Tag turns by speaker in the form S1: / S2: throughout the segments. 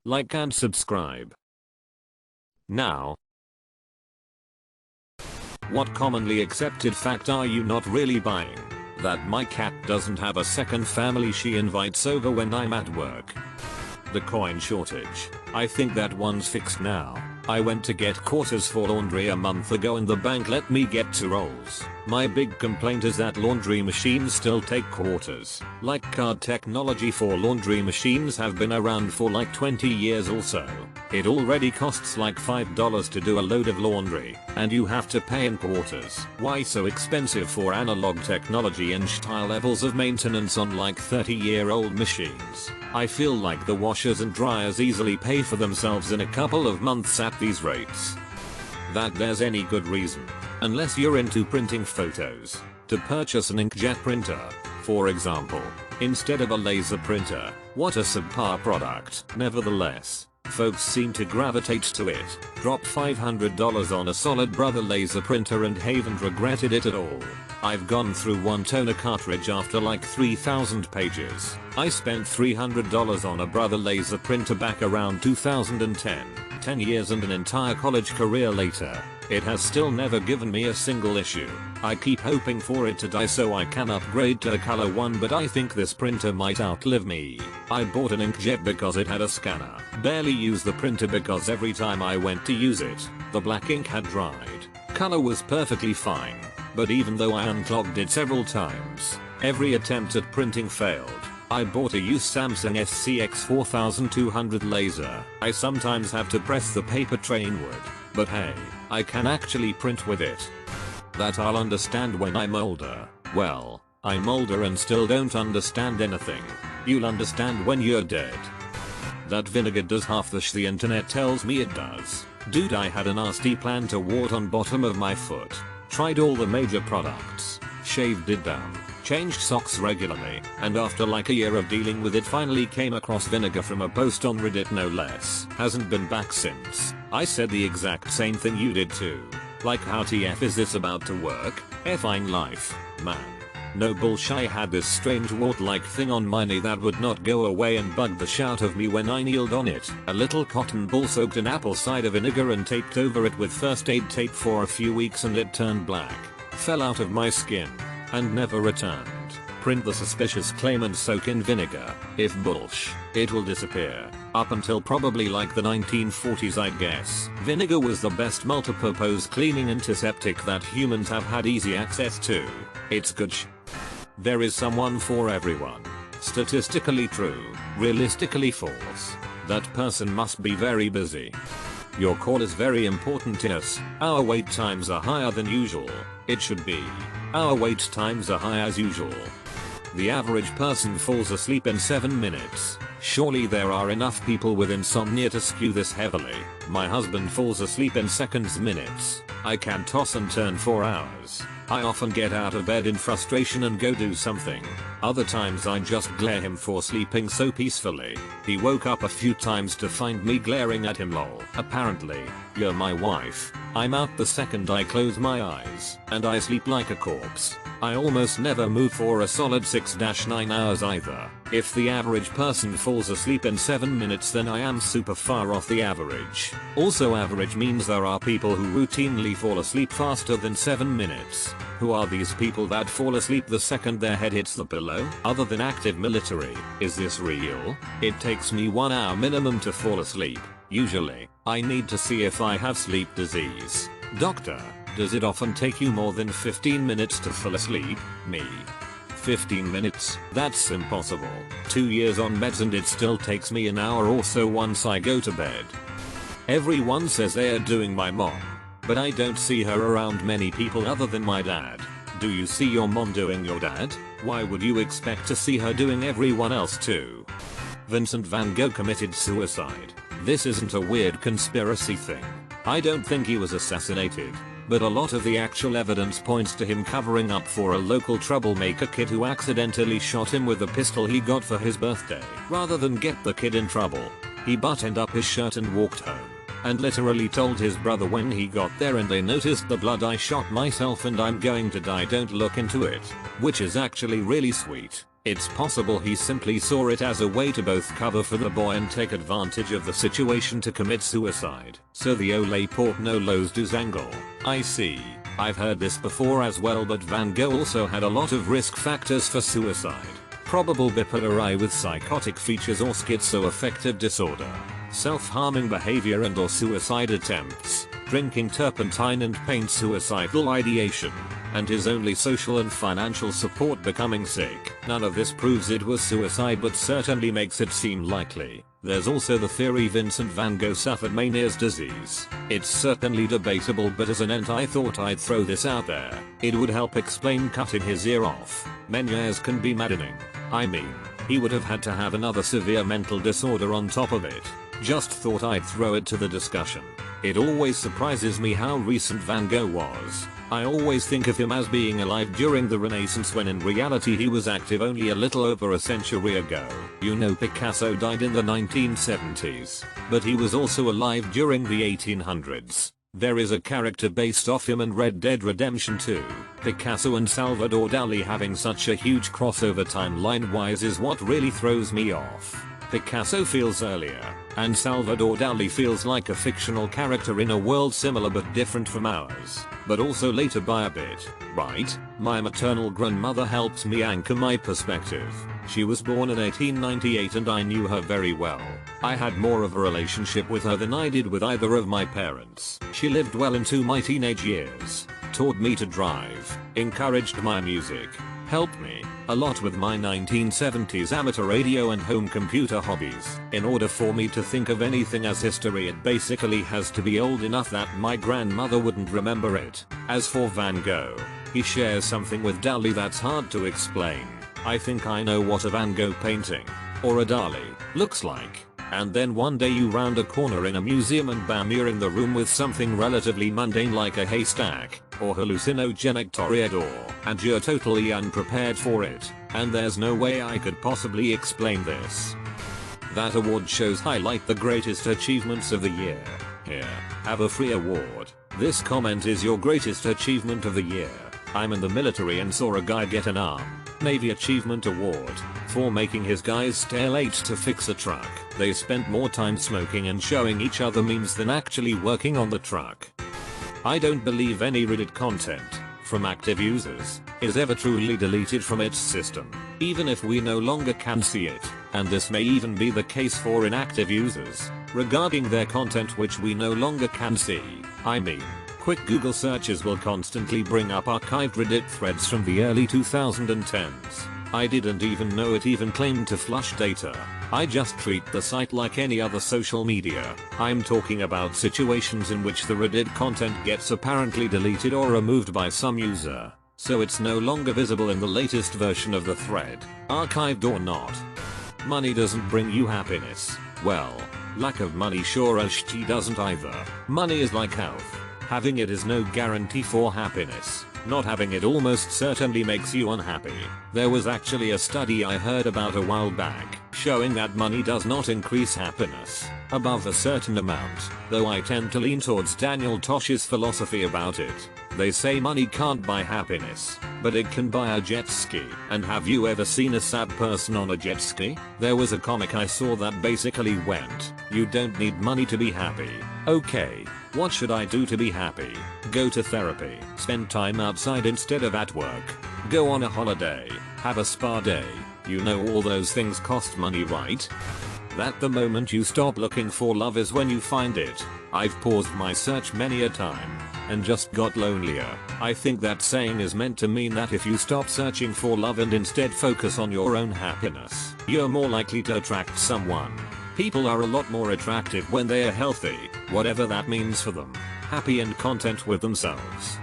S1: like and subscribe. Now, what commonly accepted fact are you not really buying? That my cat doesn't have a second family she invites over when I'm at work. The coin shortage. I think that one's fixed now. I went to get quarters for laundry a month ago and the bank let me get 2 rolls. My big complaint is that laundry machines still take quarters. Like card technology for laundry machines have been around for like 20 years or so. It already costs like $5 to do a load of laundry, and you have to pay in quarters. Why so expensive for analog technology and style levels of maintenance on like 30-year-old machines? I feel like the washers and dryers easily pay for themselves in a couple of months at these rates. That there's any good reason, unless you're into printing photos, to purchase an inkjet printer, for example, instead of a laser printer. What a subpar product. Nevertheless, folks seem to gravitate to it. Dropped $500 on a Solid Brother laser printer and haven't regretted it at all. I've gone through one toner cartridge after like 3,000 pages. I spent $300 on a Brother laser printer back around 2010. 10 years and an entire college career later, it has still never given me a single issue. I keep hoping for it to die so I can upgrade to a color one, but I think this printer might outlive me. I bought an inkjet because it had a scanner. Barely used the printer because every time I went to use it, the black ink had dried. Color was perfectly fine, but even though I unclogged it several times, every attempt at printing failed. I bought a used Samsung SCX 4200 laser. I sometimes have to press the paper tray inward, but hey, I can actually print with it. That I'll understand when I'm older. Well, I'm older and still don't understand anything. You'll understand when you're dead. That vinegar does half the the internet tells me it does. Dude, I had a nasty plantar wart on bottom of my foot. Tried all the major products, shaved it down, changed socks regularly, and after like a year of dealing with it finally came across vinegar from a post on Reddit no less. Hasn't been back since. I said the exact same thing you did too. Like, how TF is this about to work? Effing life, man. No bullshit. I had this strange wart-like thing on my knee that would not go away and bugged the shit out of me when I kneeled on it. A little cotton ball soaked in apple cider vinegar and taped over it with first aid tape for a few weeks and it turned black. Fell out of my skin and never returned. Print the suspicious claim and soak in vinegar. If bullsh, it will disappear. Up until probably like the 1940s, I'd guess. Vinegar was the best multipurpose cleaning antiseptic that humans have had easy access to. It's good There is someone for everyone. Statistically true, realistically false. That person must be very busy. Your call is very important to us. Our wait times are higher than usual. It should be. Our wait times are high as usual. The average person falls asleep in 7 minutes. Surely there are enough people with insomnia to skew this heavily. My husband falls asleep in seconds, minutes. I can toss and turn for hours. I often get out of bed in frustration and go do something. Other times I just glare him for sleeping so peacefully. He woke up a few times to find me glaring at him, lol. Apparently, you're my wife. I'm out the second I close my eyes, and I sleep like a corpse. I almost never move for a solid 6-9 hours either. If the average person falls asleep in 7 minutes, then I am super far off the average. Also, average means there are people who routinely fall asleep faster than 7 minutes. Who are these people that fall asleep the second their head hits the pillow? Other than active military, is this real? It takes me 1 hour minimum to fall asleep. Usually, I need to see if I have sleep disease. Doctor, does it often take you more than 15 minutes to fall asleep? Me. 15 minutes? That's impossible. 2 years on meds and it still takes me an hour or so once I go to bed. Everyone says they are doing my mom, but I don't see her around many people other than my dad. Do you see your mom doing your dad? Why would you expect to see her doing everyone else too? Vincent van Gogh committed suicide. This isn't a weird conspiracy thing. I don't think he was assassinated, but a lot of the actual evidence points to him covering up for a local troublemaker kid who accidentally shot him with a pistol he got for his birthday. Rather than get the kid in trouble, he buttoned up his shirt and walked home, and literally told his brother when he got there and they noticed the blood, "I shot myself and I'm going to die, don't look into it," which is actually really sweet. It's possible he simply saw it as a way to both cover for the boy and take advantage of the situation to commit suicide. So the ole portno los dos angle. I see. I've heard this before as well, but Van Gogh also had a lot of risk factors for suicide. Probable bipolar with psychotic features or schizoaffective disorder, self-harming behavior and or suicide attempts, drinking turpentine and paint suicidal ideation, and his only social and financial support becoming sick. None of this proves it was suicide, but certainly makes it seem likely. There's also the theory Vincent van Gogh suffered Meniere's disease. It's certainly debatable, but as an ent I thought I'd throw this out there. It would help explain cutting his ear off. Meniere's can be maddening. I mean, he would have had to have another severe mental disorder on top of it. Just thought I'd throw it to the discussion. It always surprises me how recent Van Gogh was. I always think of him as being alive during the Renaissance, when in reality he was active only a little over a century ago. You know, Picasso died in the 1970s, but he was also alive during the 1800s. There is a character based off him in Red Dead Redemption 2. Picasso and Salvador Dali having such a huge crossover timeline wise is what really throws me off. Picasso feels earlier, and Salvador Dali feels like a fictional character in a world similar but different from ours, but also later by a bit, right? My maternal grandmother helped me anchor my perspective. She was born in 1898 and I knew her very well. I had more of a relationship with her than I did with either of my parents. She lived well into my teenage years, taught me to drive, encouraged my music, helped me a lot with my 1970s amateur radio and home computer hobbies. In order for me to think of anything as history, it basically has to be old enough that my grandmother wouldn't remember it. As for Van Gogh, he shares something with Dali that's hard to explain. I think I know what a Van Gogh painting, or a Dali, looks like. And then one day you round a corner in a museum and bam, you're in the room with something relatively mundane like a haystack, or hallucinogenic toreador, and you're totally unprepared for it, and there's no way I could possibly explain this. That award shows highlight the greatest achievements of the year. Here, have a free award. This comment is your greatest achievement of the year. I'm in the military and saw a guy get an Navy Achievement Award for making his guys stay late to fix a truck. They spent more time smoking and showing each other memes than actually working on the truck. I don't believe any Reddit content from active users is ever truly deleted from its system, even if we no longer can see it, and this may even be the case for inactive users regarding their content which we no longer can see. I mean, quick Google searches will constantly bring up archived Reddit threads from the early 2010s. I didn't even know it even claimed to flush data. I just treat the site like any other social media. I'm talking about situations in which the Reddit content gets apparently deleted or removed by some user, so it's no longer visible in the latest version of the thread, archived or not. Money doesn't bring you happiness. Well, lack of money sure as shit doesn't either. Money is like health. Having it is no guarantee for happiness. Not having it almost certainly makes you unhappy. There was actually a study I heard about a while back showing that money does not increase happiness above a certain amount, though I tend to lean towards Daniel Tosh's philosophy about it. They say money can't buy happiness, but it can buy a jet ski. And have you ever seen a sad person on a jet ski? There was a comic I saw that basically went, you don't need money to be happy. Okay, what should I do to be happy? Go to therapy, spend time outside instead of at work, go on a holiday, have a spa day. You know all those things cost money, right? That the moment you stop looking for love is when you find it. I've paused my search many a time and just got lonelier. I think that saying is meant to mean that if you stop searching for love and instead focus on your own happiness, you're more likely to attract someone. People are a lot more attractive when they are healthy, whatever that means for them, happy and content with themselves.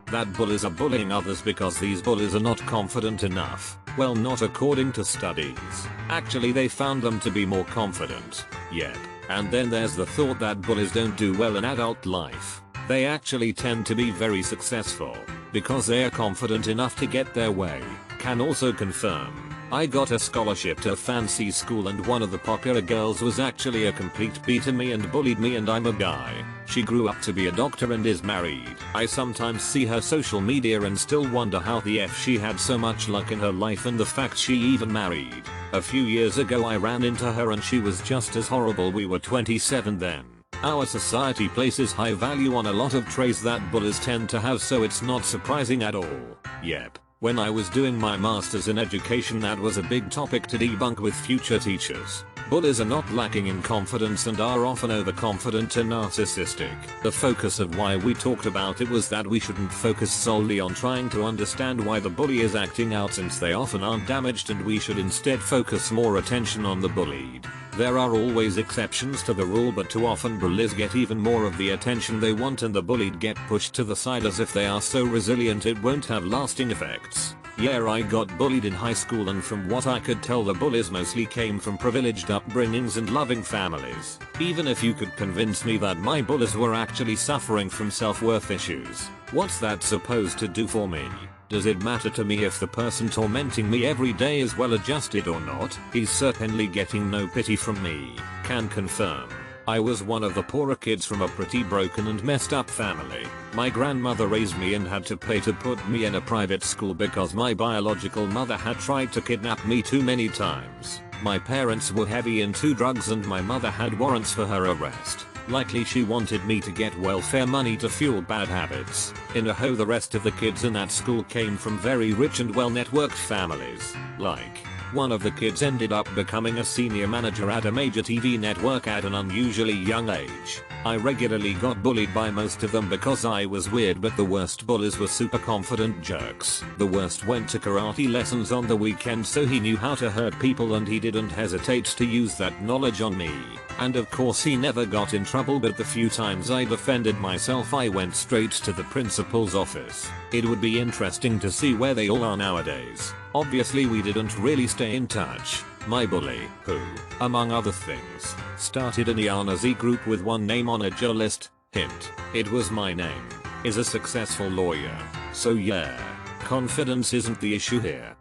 S1: That bullies are bullying others because these bullies are not confident enough. Well, not according to studies. Actually, they found them to be more confident. Yep. And then there's the thought that bullies don't do well in adult life. They actually tend to be very successful because they are confident enough to get their way. Can also confirm I got a scholarship to a fancy school and one of the popular girls was actually a complete B to me and bullied me, and I'm a guy. She grew up to be a doctor and is married. I sometimes see her social media and still wonder how the F she had so much luck in her life and the fact she even married. A few years ago I ran into her and she was just as horrible. We were 27 then. Our society places high value on a lot of traits that bullies tend to have, so it's not surprising at all. Yep. When I was doing my masters in education, that was a big topic to debunk with future teachers. Bullies are not lacking in confidence and are often overconfident and narcissistic. The focus of why we talked about it was that we shouldn't focus solely on trying to understand why the bully is acting out, since they often aren't damaged, and we should instead focus more attention on the bullied. There are always exceptions to the rule, but too often bullies get even more of the attention they want and the bullied get pushed to the side as if they are so resilient it won't have lasting effects. Yeah, I got bullied in high school, and from what I could tell the bullies mostly came from privileged upbringings and loving families. Even if you could convince me that my bullies were actually suffering from self-worth issues, what's that supposed to do for me? Does it matter to me if the person tormenting me every day is well adjusted or not? He's certainly getting no pity from me. Can confirm. I was one of the poorer kids from a pretty broken and messed up family. My grandmother raised me and had to pay to put me in a private school because my biological mother had tried to kidnap me too many times. My parents were heavy into drugs and my mother had warrants for her arrest. Likely she wanted me to get welfare money to fuel bad habits. In a hoe, the rest of the kids in that school came from very rich and well-networked families. Like, one of the kids ended up becoming a senior manager at a major TV network at an unusually young age. I regularly got bullied by most of them because I was weird, but the worst bullies were super confident jerks. The worst went to karate lessons on the weekend, so he knew how to hurt people and he didn't hesitate to use that knowledge on me. And of course he never got in trouble, but the few times I defended myself I went straight to the principal's office. It would be interesting to see where they all are nowadays. Obviously we didn't really stay in touch. My bully, who, among other things, started an IANA group with one name on a Joe list, hint, it was my name, is a successful lawyer. So yeah, confidence isn't the issue here.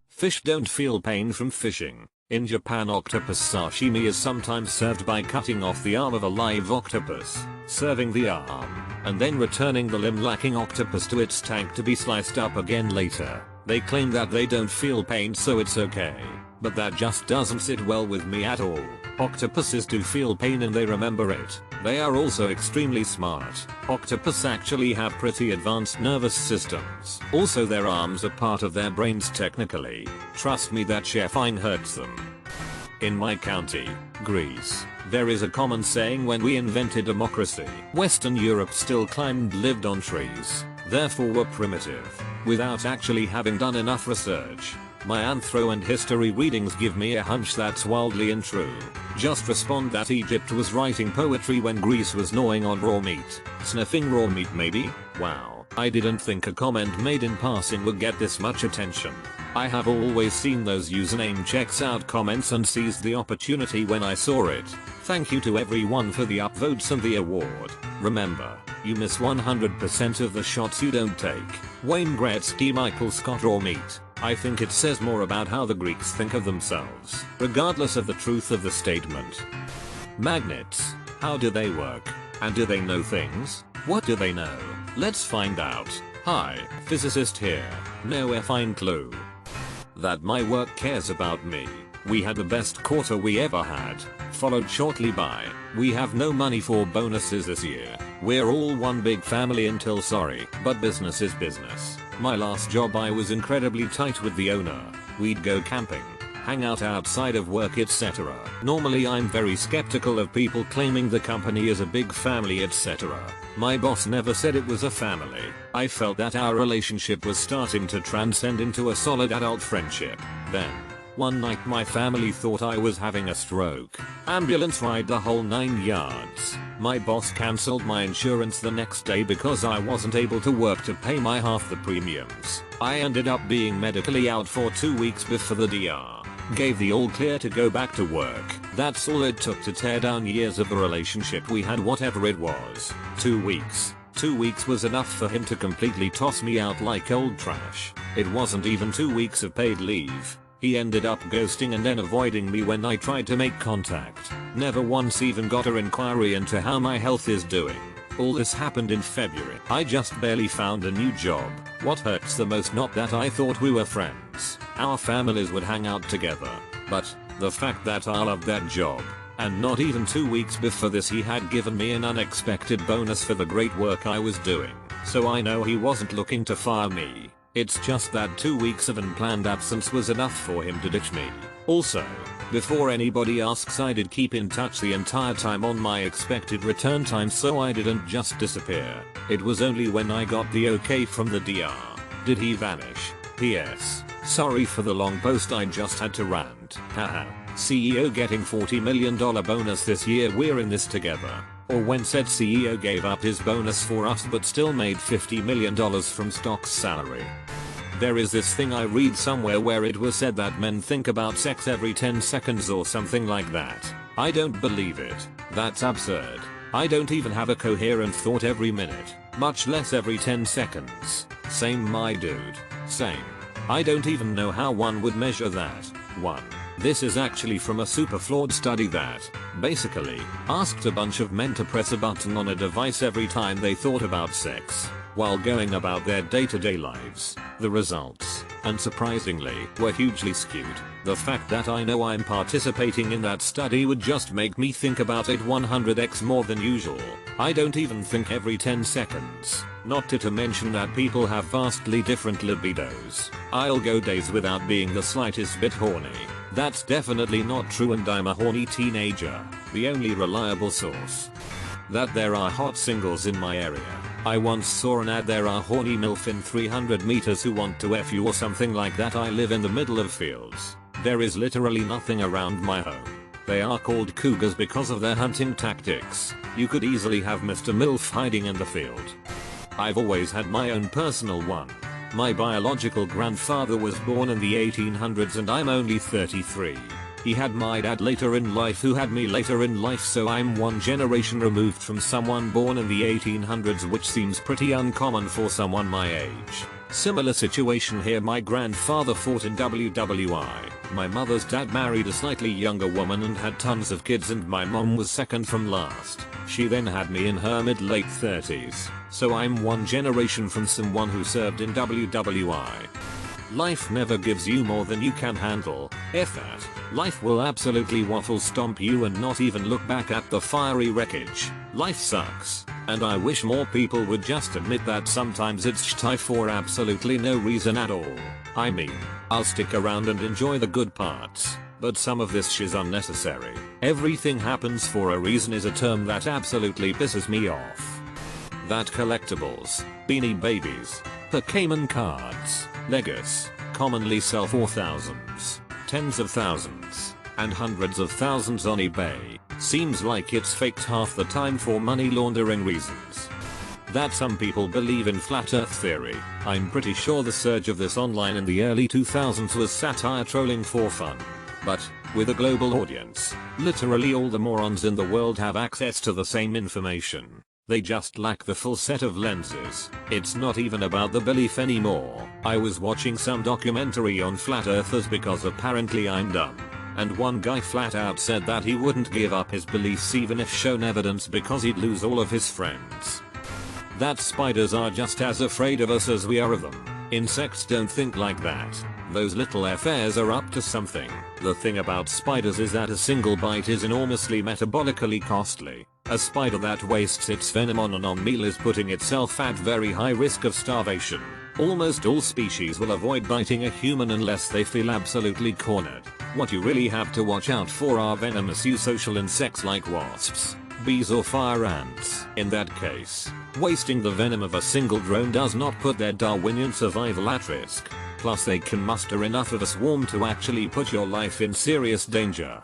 S1: Fish don't feel pain from fishing. In Japan, octopus sashimi is sometimes served by cutting off the arm of a live octopus, serving the arm, and then returning the limb-lacking octopus to its tank to be sliced up again later. They claim that they don't feel pain, so it's okay. But that just doesn't sit well with me at all. Octopuses do feel pain and they remember it. They are also extremely smart. Octopus actually have pretty advanced nervous systems. Also, their arms are part of their brains technically. Trust me, that chefing hurts them. In my county, Greece, there is a common saying: when we invented democracy, Western Europe still climbed, lived on trees, therefore were primitive, without actually having done enough research. My anthro and history readings give me a hunch that's wildly untrue. Just respond that Egypt was writing poetry when Greece was gnawing on raw meat. Sniffing raw meat maybe? Wow, I didn't think a comment made in passing would get this much attention. I have always seen those username checks out comments and seized the opportunity when I saw it. Thank you to everyone for the upvotes and the award. Remember, you miss 100% of the shots you don't take. Wayne Gretzky, Michael Scott, raw meat. I think it says more about how the Greeks think of themselves, regardless of the truth of the statement. Magnets. How do they work? And do they know things? What do they know? Let's find out. Hi, physicist here. No effing clue. That my work cares about me. We had the best quarter we ever had, followed shortly by, we have no money for bonuses this year. We're all one big family until sorry, but business is business. My last job I was incredibly tight with the owner. We'd go camping, hang out outside of work, etc. Normally I'm very skeptical of people claiming the company is a big family, etc. My boss never said it was a family. I felt that our relationship was starting to transcend into a solid adult friendship. Then, one night my family thought I was having a stroke. Ambulance ride, the whole 9 yards. My boss cancelled my insurance the next day because I wasn't able to work to pay my half the premiums. I ended up being medically out for 2 weeks before the DR gave the all clear to go back to work. That's all it took to tear down years of the relationship we had, whatever it was. 2 weeks. 2 weeks was enough for him to completely toss me out like old trash. It wasn't even 2 weeks of paid leave. He ended up ghosting and then avoiding me when I tried to make contact. Never once even got an inquiry into how my health is doing. All this happened in February. I just barely found a new job. What hurts the most, not that I thought we were friends. Our families would hang out together. But the fact that I loved that job. And not even 2 weeks before this he had given me an unexpected bonus for the great work I was doing. So I know he wasn't looking to fire me. It's just that 2 weeks of unplanned absence was enough for him to ditch me. Also, before anybody asks, I did keep in touch the entire time on my expected return time, so I didn't just disappear. It was only when I got the okay from the DR did he vanish. PS. Sorry for the long post, I just had to rant. Haha. CEO getting $40 million bonus this year, we're in this together. Or when said CEO gave up his bonus for us but still made $50 million from stock's salary. There is this thing I read somewhere where it was said that men think about sex every 10 seconds or something like that. I don't believe it. That's absurd. I don't even have a coherent thought every minute, much less every 10 seconds. Same my dude. Same. I don't even know how one would measure that. 1. This is actually from a super flawed study that, basically, asked a bunch of men to press a button on a device every time they thought about sex, while going about their day-to-day lives. The results, unsurprisingly, were hugely skewed. The fact that I know I'm participating in that study would just make me think about it 100x more than usual. I don't even think every 10 seconds. Not to mention that people have vastly different libidos. I'll go days without being the slightest bit horny. That's definitely not true, and I'm a horny teenager. The only reliable source. That there are hot singles in my area. I once saw an ad, there are horny MILF in 300 meters who want to F you or something like that. I live in the middle of fields. There is literally nothing around my home. They are called cougars because of their hunting tactics. You could easily have Mr. MILF hiding in the field. I've always had my own personal one. My biological grandfather was born in the 1800s and I'm only 33. He had my dad later in life who had me later in life, so I'm one generation removed from someone born in the 1800s, which seems pretty uncommon for someone my age. Similar situation here, my grandfather fought in WWI. My mother's dad married a slightly younger woman and had tons of kids, and my mom was second from last. She then had me in her mid-late 30s. So I'm one generation from someone who served in WWI. Life never gives you more than you can handle. F that. Life will absolutely waffle stomp you and not even look back at the fiery wreckage. Life sucks. And I wish more people would just admit that sometimes it's shitty for absolutely no reason at all. I mean, I'll stick around and enjoy the good parts, but some of this shit's unnecessary. Everything happens for a reason is a term that absolutely pisses me off. That collectibles, Beanie Babies, Pokemon cards, Legos, commonly sell for thousands, tens of thousands, and hundreds of thousands on eBay. Seems like it's faked half the time for money laundering reasons. That some people believe in flat earth theory. I'm pretty sure the surge of this online in the early 2000s was satire trolling for fun. But, with a global audience, literally all the morons in the world have access to the same information. They just lack the full set of lenses. It's not even about the belief anymore. I was watching some documentary on flat earthers because apparently I'm dumb. And one guy flat out said that he wouldn't give up his beliefs even if shown evidence because he'd lose all of his friends. That spiders are just as afraid of us as we are of them. Insects don't think like that. Those little affairs are up to something. The thing about spiders is that a single bite is enormously metabolically costly. A spider that wastes its venom on a non-meal is putting itself at very high risk of starvation. Almost all species will avoid biting a human unless they feel absolutely cornered. What you really have to watch out for are venomous eusocial insects like wasps, bees or fire ants. In that case, wasting the venom of a single drone does not put their Darwinian survival at risk. Plus they can muster enough of a swarm to actually put your life in serious danger.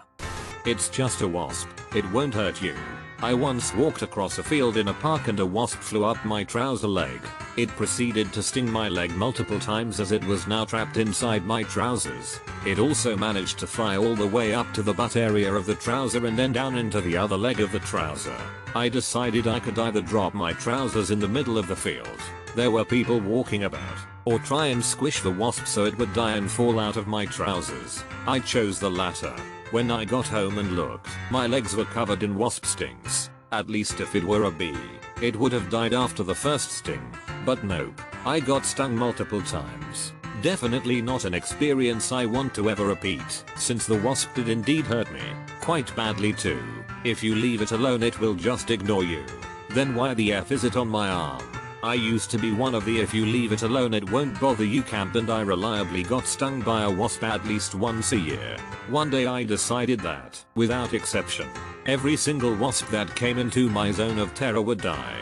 S1: It's just a wasp, it won't hurt you. I once walked across a field in a park and a wasp flew up my trouser leg. It proceeded to sting my leg multiple times as it was now trapped inside my trousers. It also managed to fly all the way up to the butt area of the trouser and then down into the other leg of the trouser. I decided I could either drop my trousers in the middle of the field, There were people walking about, or try and squish the wasp so it would die and fall out of my trousers. I chose the latter. When I got home and looked, my legs were covered in wasp stings. At least if it were a bee, it would have died after the first sting. But nope, I got stung multiple times. Definitely not an experience I want to ever repeat, since the wasp did indeed hurt me, quite badly too. If you leave it alone it will just ignore you. Then why the F is it on my arm? I used to be one of the if you leave it alone it won't bother you camp, and I reliably got stung by a wasp at least once a year. One day I decided that, without exception, every single wasp that came into my zone of terror would die.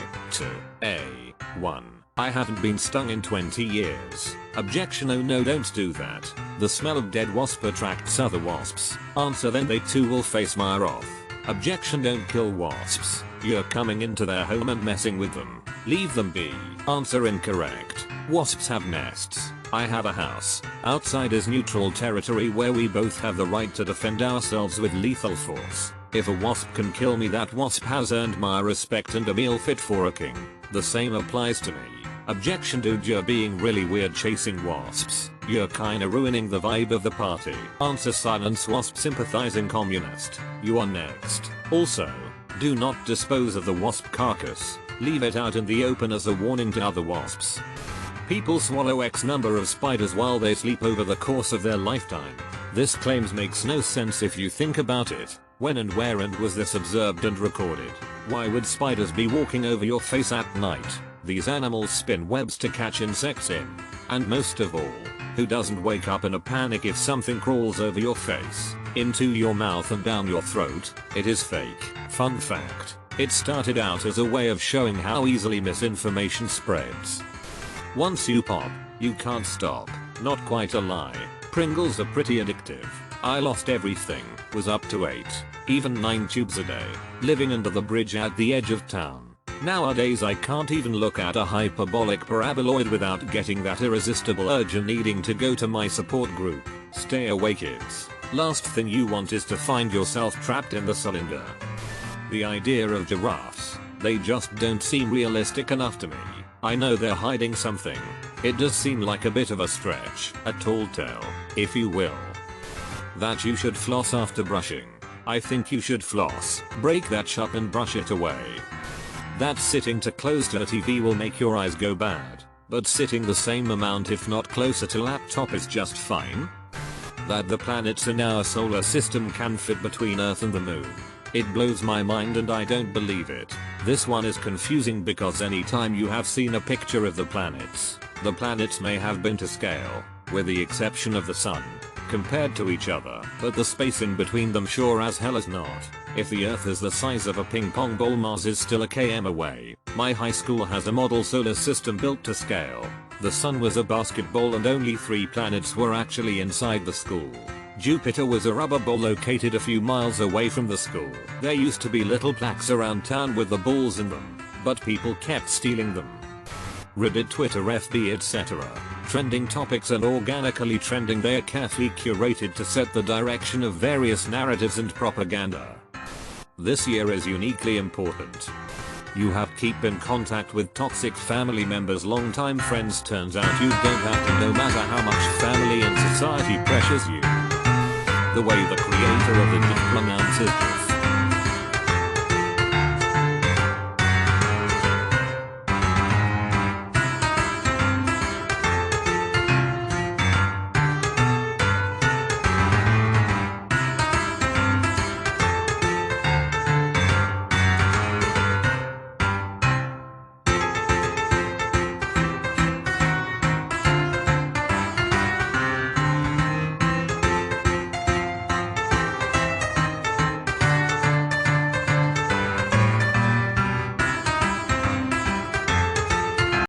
S1: 1. I haven't been stung in 20 years. Objection: oh no, don't do that. The smell of dead wasp attracts other wasps. Answer: then they too will face my wrath. Objection: don't kill wasps. You're coming into their home and messing with them. Leave them be. Answer: incorrect. Wasps have nests. I have a house. Outside is neutral territory where we both have the right to defend ourselves with lethal force. If a wasp can kill me, that wasp has earned my respect and a meal fit for a king. The same applies to me. Objection: dude, you're being really weird chasing wasps. You're kinda ruining the vibe of the party. Answer: silence, wasp sympathizing communist. You are next. Also, do not dispose of the wasp carcass. Leave it out in the open as a warning to other wasps. People swallow X number of spiders while they sleep over the course of their lifetime. This claims makes no sense if you think about it. When and where and was this observed and recorded? Why would spiders be walking over your face at night? These animals spin webs to catch insects in. And most of all, who doesn't wake up in a panic if something crawls over your face, into your mouth and down your throat? It is fake. Fun fact: it started out as a way of showing how easily misinformation spreads. Once you pop, you can't stop. Not quite a lie. Pringles are pretty addictive. I lost everything, was up to 8, even 9 tubes a day, living under the bridge at the edge of town. Nowadays I can't even look at a hyperbolic paraboloid without getting that irresistible urge and needing to go to my support group. Stay away, kids. Last thing you want is to find yourself trapped in the cylinder. The idea of giraffes, they just don't seem realistic enough to me. I know they're hiding something. It does seem like a bit of a stretch, a tall tale, if you will. That you should floss after brushing. I think you should floss, break that shut and brush it away. That sitting too close to a TV will make your eyes go bad, but sitting the same amount if not closer to laptop is just fine. That the planets in our solar system can fit between Earth and the moon. It blows my mind and I don't believe it. This one is confusing because anytime you have seen a picture of the planets may have been to scale, with the exception of the sun, compared to each other, but the space in between them sure as hell is not. If the Earth is the size of a ping pong ball, Mars is still a km away. My high school has a model solar system built to scale. The sun was a basketball and only 3 planets were actually inside the school. Jupiter was a rubber ball located a few miles away from the school. There used to be little plaques around town with the balls in them, but people kept stealing them. Reddit, Twitter, FB, etc. Trending topics and organically trending, they are carefully curated to set the direction of various narratives and propaganda. This year is uniquely important. You have keep in contact with toxic family members, longtime friends. Turns out you don't have to, no matter how much family and society pressures you. The way the creator of the pronounces